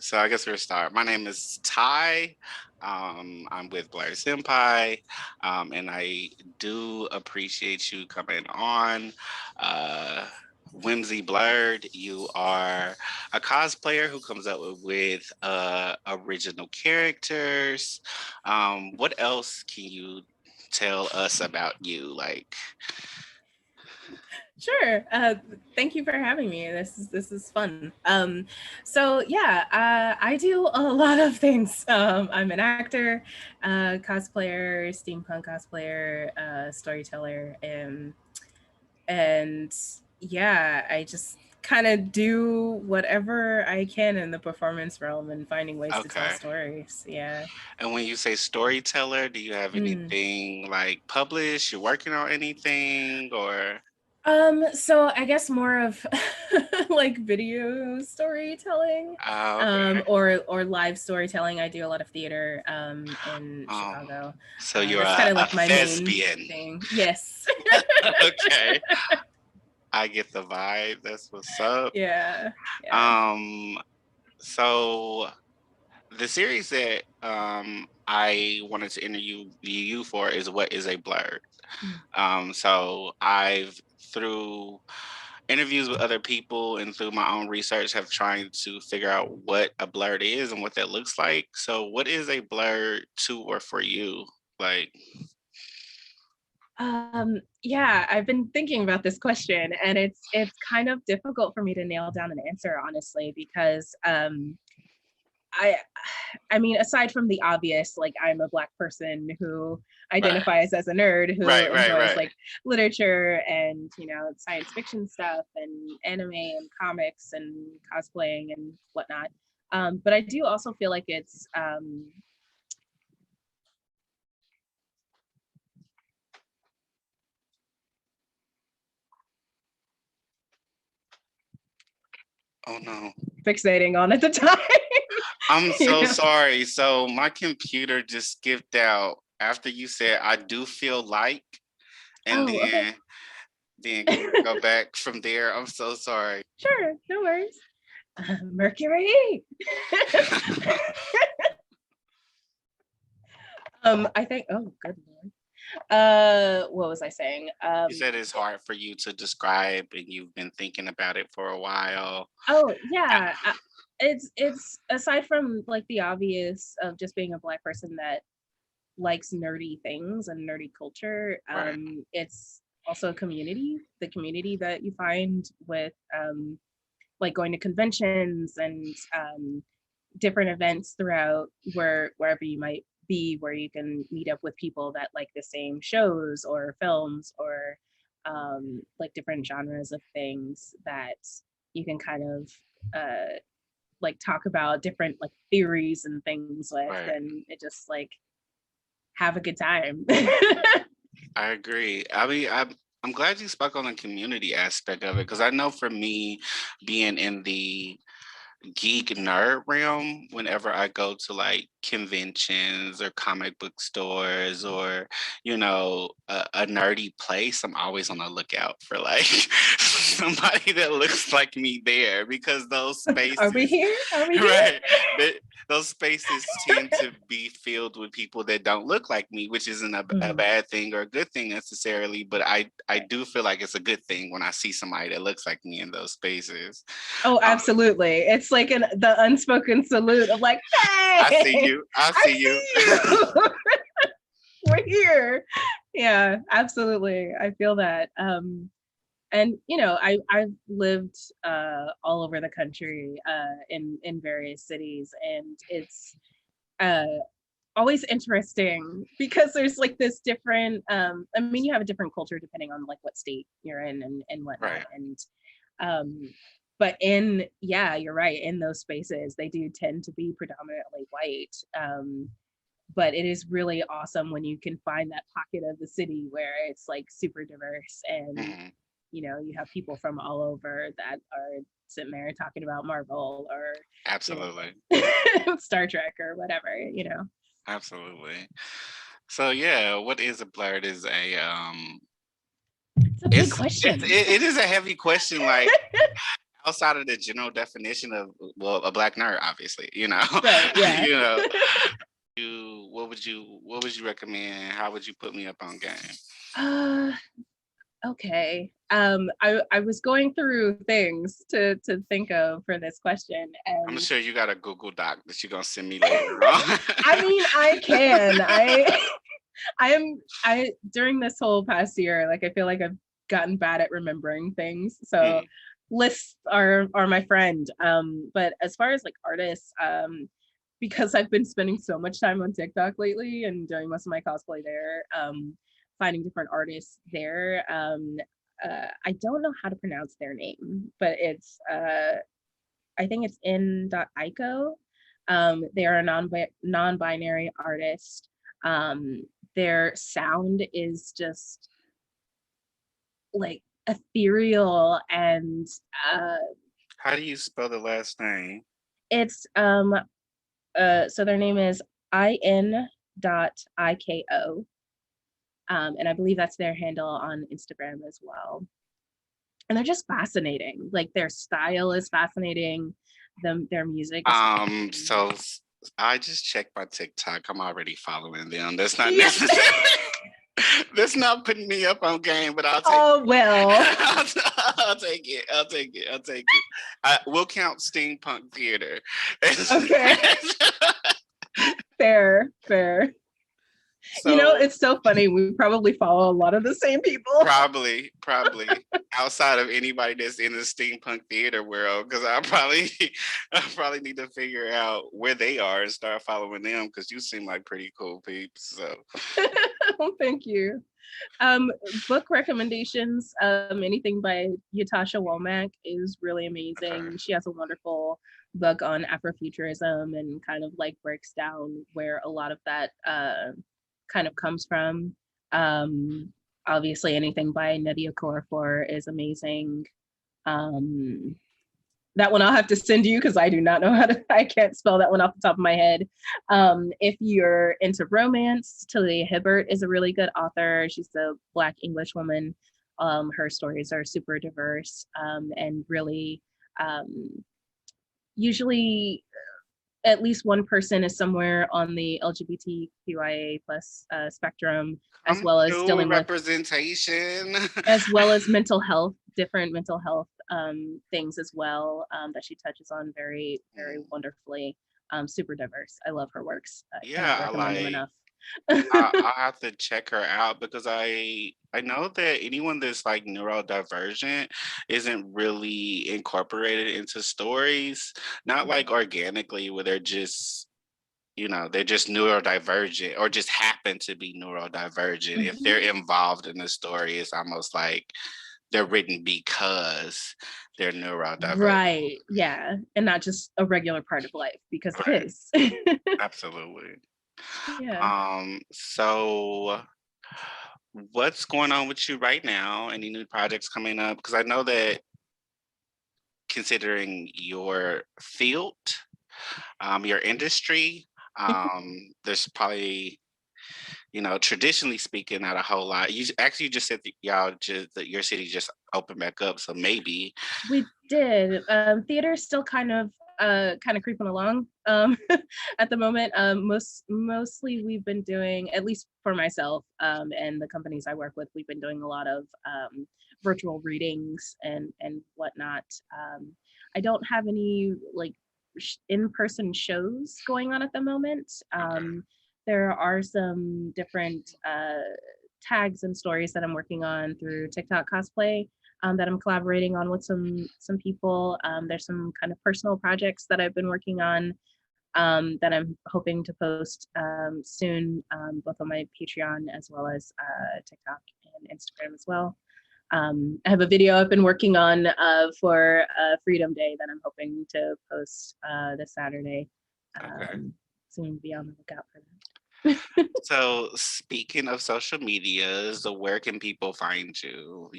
So I guess we'll start. My name is Ty. I'm with Blerd Senpai, and I do appreciate you coming on. Uh, Whimsy Blerd, you are a cosplayer who comes up with original characters. What else can you tell us about you? Like, Sure. Thank you for having me. This is fun. So yeah, I do a lot of things. I'm an actor, cosplayer, steampunk cosplayer, storyteller, and yeah, I just kind of do whatever I can in the performance realm and finding ways to tell okay. stories. Yeah. And when you say storyteller, do you have Mm. anything like published? You're working on anything or? So I guess more of like video storytelling, Okay. or live storytelling. I do a lot of theater in Um, Chicago. so you're That's kind of a like my main thespian. thing. Yes. Okay. I get the vibe. That's what's up. Yeah. Yeah. Um, so the series that I wanted to interview you for is What is a Blerd? Mm. So I've through interviews with other people and through my own research have tried to figure out what a blerd is and what that looks like. So what is a blerd to or for you? Like, Yeah, I've been thinking about this question, and it's kind of difficult for me to nail down an answer, honestly, because I I mean, aside from the obvious, like I'm a Black person who right, identifies as a nerd who enjoys right. like literature and, science fiction stuff and anime and comics and cosplaying and whatnot. But I do also feel like it's Oh no. fixating on at the time. I'm you so know? sorry. So my computer just skipped out after you said I do feel like, and Oh, okay. then can you go back from there? I'm so sorry. Sure, no worries. Mercury. I think. Oh, good lord. What was I saying? You said it's hard for you to describe and you've been thinking about it for a while. Oh yeah, it's aside from like the obvious of just being a Black person that likes nerdy things and nerdy culture. Right. It's also a community, the community that you find with like going to conventions and different events throughout wherever you might be, where you can meet up with people that like the same shows or films or like different genres of things that you can kind of like talk about different like theories and things with, Right. and it just like have a good time. I agree. I mean, I'm glad you spoke on the community aspect of it because I know for me, being in the geek nerd realm, whenever I go to like conventions or comic book stores or a nerdy place, I'm always on the lookout for like somebody that looks like me there because those Are we spaces, here? Are we here? right, those spaces tend to be filled with people that don't look like me, which isn't a Mm. bad thing or a good thing necessarily, but I do feel like it's a good thing when I see somebody that looks like me in those spaces. Oh, Um, absolutely. It's like the unspoken salute of like, I see hey, you. I I see you. see you. We're here. Yeah, absolutely. I feel that. And I've lived all over the country in various cities, and it's uh always interesting because there's like this different I mean, you have a different culture depending on like what state you're in and whatnot, Right. and um but yeah, you're right, in those spaces they do tend to be predominantly white, but it is really awesome when you can find that pocket of the city where it's like super diverse, and Mhm. you have people from all over that are sitting there talking about Marvel or Absolutely. Star Trek or whatever. Absolutely. So yeah, what is a blerd is It's a big question. it is a heavy question. Like outside of the general definition of, well, a Black nerd, obviously, Right, yeah. What would you recommend? How would you put me up on game? Okay. I was going through things to think of for this question, I'm and sure you got a Google Doc that you're gonna send me later on. I mean, I can. I during this whole past year, like I feel like I've gotten bad at remembering things. So lists are my friend. But as far as like artists, because I've been spending so much time on TikTok lately and doing most of my cosplay there, finding different artists there. I don't know how to pronounce their name, but it's I think it's in.ico. They are a non-binary artist. Their sound is just like ethereal, and How do you spell the last name? it's so their name is in.iko. And I believe that's their handle on Instagram as well. And they're just fascinating. Like their style is fascinating. Their music is So I just checked my TikTok. I'm already following them. That's not yeah. necessary. That's not putting me up on game, but I'll take oh well. I'll take it. We'll count steampunk theater. Okay. Fair. So, it's so funny. We probably follow a lot of the same people. Probably outside of anybody that's in the steampunk theater world, because I probably need to figure out where they are and start following them, because you seem like pretty cool peeps. So, well, thank you. Book recommendations. Anything by Yatasha Womack is really amazing. Okay. She has a wonderful book on Afrofuturism and kind of like breaks down where a lot of that kind of comes from. Obviously anything by Nadia Korafor is amazing. That one I'll have to send you because I do not know I can't spell that one off the top of my head. If you're into romance, Talia Hibbert is a really good author. She's a Black English woman. Her stories are super diverse and really usually at least one person is somewhere on the LGBTQIA plus spectrum, as well as dealing representation, as well as mental health, different mental health things as well that she touches on very, very wonderfully. Super diverse. I love her works. Yeah, I like them enough. I'll have to check her out because I know that anyone that's like neurodivergent isn't really incorporated into stories, not like organically where they're just they're just neurodivergent or just happen to be neurodivergent. If they're involved in the story, it's almost like they're written because they're neurodivergent. Right. Yeah. And not just a regular part of life, because it is. Absolutely. Yeah. So what's going on with you right now? Any new projects coming up? Because I know that considering your field, your industry, there's probably, traditionally speaking, not a whole lot. You just said that your city just opened back up, so maybe. We did. Theater's still kind of creeping along at the moment. Mostly we've been doing, at least for myself and the companies I work with, we've been doing a lot of virtual readings and whatnot. I don't have any like in-person shows going on at the moment. There are some different tags and stories that I'm working on through TikTok cosplay that I'm collaborating on with some people. There's some kind of personal projects that I've been working on that I'm hoping to post soon, both on my Patreon as well as TikTok and Instagram as well. I have a video I've been working on for Freedom Day that I'm hoping to post this Saturday. Soon be on the lookout for that. So speaking of social medias, where can people find you?